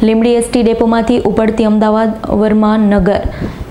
Limbdi ST ડેપોમાંથી ઉપડતી અમદાવાદ વર્માનગર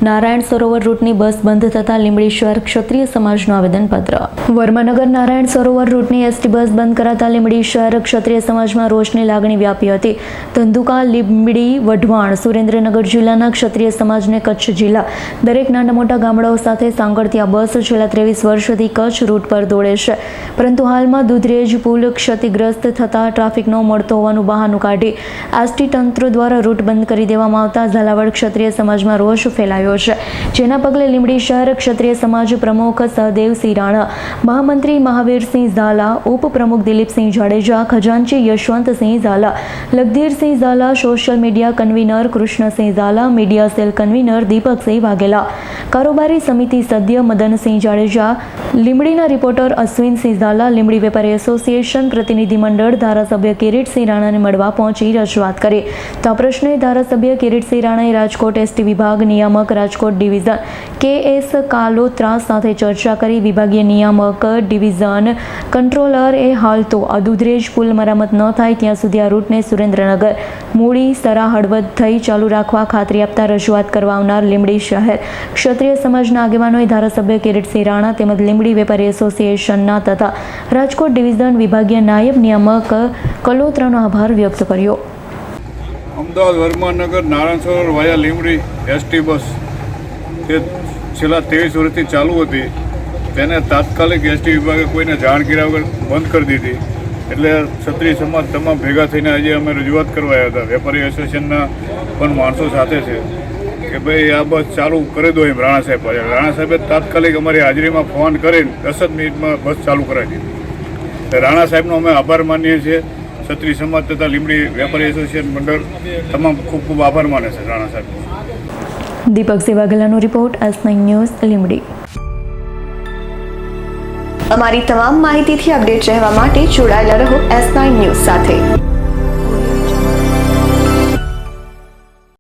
નારાયણ સરોવર રૂટની બસ બંધ થતાં લીંબડી શહેર ક્ષત્રિય સમાજનું આવેદનપત્ર. વર્માનગર નારાયણ સરોવર રૂટની એસટી બસ બંધ કરાતા લીંબડી શહેર ક્ષત્રિય સમાજમાં રોષની લાગણી વ્યાપી હતી. ધંધુકા, લીંબડી, વઢવાણ, સુરેન્દ્રનગર જિલ્લાના ક્ષત્રિય સમાજને કચ્છ જિલ્લા દરેક નાના મોટા ગામડાઓ સાથે સાંકળતી આ બસ છેલ્લા 23 વર્ષથી કચ્છ રૂટ પર દોડે છે. પરંતુ હાલમાં દુધરેજ પુલ ક્ષતિગ્રસ્ત થતાં ટ્રાફિક ન મળતો હોવાનું બહાનું કાઢી એસટી તંત્ર દ્વારા રૂટ બંધ કરી દેવામાં આવતા ઝાલાવાડ ક્ષત્રિય સમાજમાં રોષ ફેલાયો છે. જેના પગલે લીંબડી શહેર ક્ષત્રિય સમાજ પ્રમુખ સહદેવસિંહ રાણા, મહામંત્રી મહાવીરસિંહ ઝાલા, ઉપપ્રમુખ દિલીપસિંહ જાડેજા, ખજાનચી Yashwantsinh Jhala, Lagdhirsinh Jhala, social media convener Krishnasinh Jhala, media cell convener Deepaksinh Vaghela, કારોબારી સમિતિ સદસ્ય મદનસિંહ જાડેજા, લીંબડીના રિપોર્ટર અશ્વિનસિંહ ઝાલા, લીંબડી વેપારી એસોસિએશન પ્રતિનિધિ મંડળ ધારાસભ્ય કિરીટસિંહ રાણાને મળવા પહોંચી રજૂઆત કરી. તો આ પ્રશ્ને ધારાસભ્ય કિરીટસિંહ રાણાએ રાજકોટ એસટી વિભાગ નિયામક રાજકોટ ડિવિઝન KS કાલોત્રા સાથે ચર્ચા કરી. વિભાગીય નિયામક ડિવિઝન કંટ્રોલર હાલ તો દુધરેજ પુલ મરામત ન થાય ત્યાં સુધી આ રૂટને સુરેન્દ્રનગર, મૂળી, સરા, હળવદ થઈ ચાલુ રાખવા ખાતરી આપતા રજૂઆત કરવા આવનાર લીંબડી શહેર ક્ષત્રિય સમાજના આગેવાનોએ ધારાસભ્ય કિરીટસિંહ રાણા તેમજ લીંબડી વેપારી એસોસિએશનના તથા રાજકોટ ડિવિઝન વિભાગીય નાયબ નિયામક કલોત્રાનો આભાર વ્યક્ત કર્યો. અમદાવાદ વર્માનગર નારાયણ સરોવર વાયા લીંબડી એસટી બસ તે છેલ્લા 23 વર્ષથી ચાલુ હતી. તેને તાત્કાલિક એસટી વિભાગે કોઈને જાણ કર્યા વગર બંધ કરી દીધી. એટલે ક્ષત્રિય સમાજ તમામ ભેગા થઈને આજે અમે રજૂઆત કરવા આવ્યા હતા. વેપારી એસોસિએશનના પણ માણસો સાથે છે કે ભાઈ આ બસ ચાલુ કરી દો એમ. રાણા સાહેબે તાત્કાલિક અમારી હાજરીમાં ફોન કરીને 10 મિનિટમાં બસ ચાલુ કરાવી દીધી. રાણા સાહેબનો અમે આભાર માનીએ છીએ. ક્ષત્રિય સમાજ તથા લીંબડી વેપારી એસોસિએશન મંડળ તમામ ખૂબ ખૂબ આભાર માને છે રાણા સાહેબ. દીપકસિંહ વાઘેલાનો રિપોર્ટ, S9 ન્યૂઝ, લીંબડી. અમારી તમામ માહિતીથી અપડેટ રહેવા માટે જોડાયેલા રહો S9 ન્યૂઝ સાથે.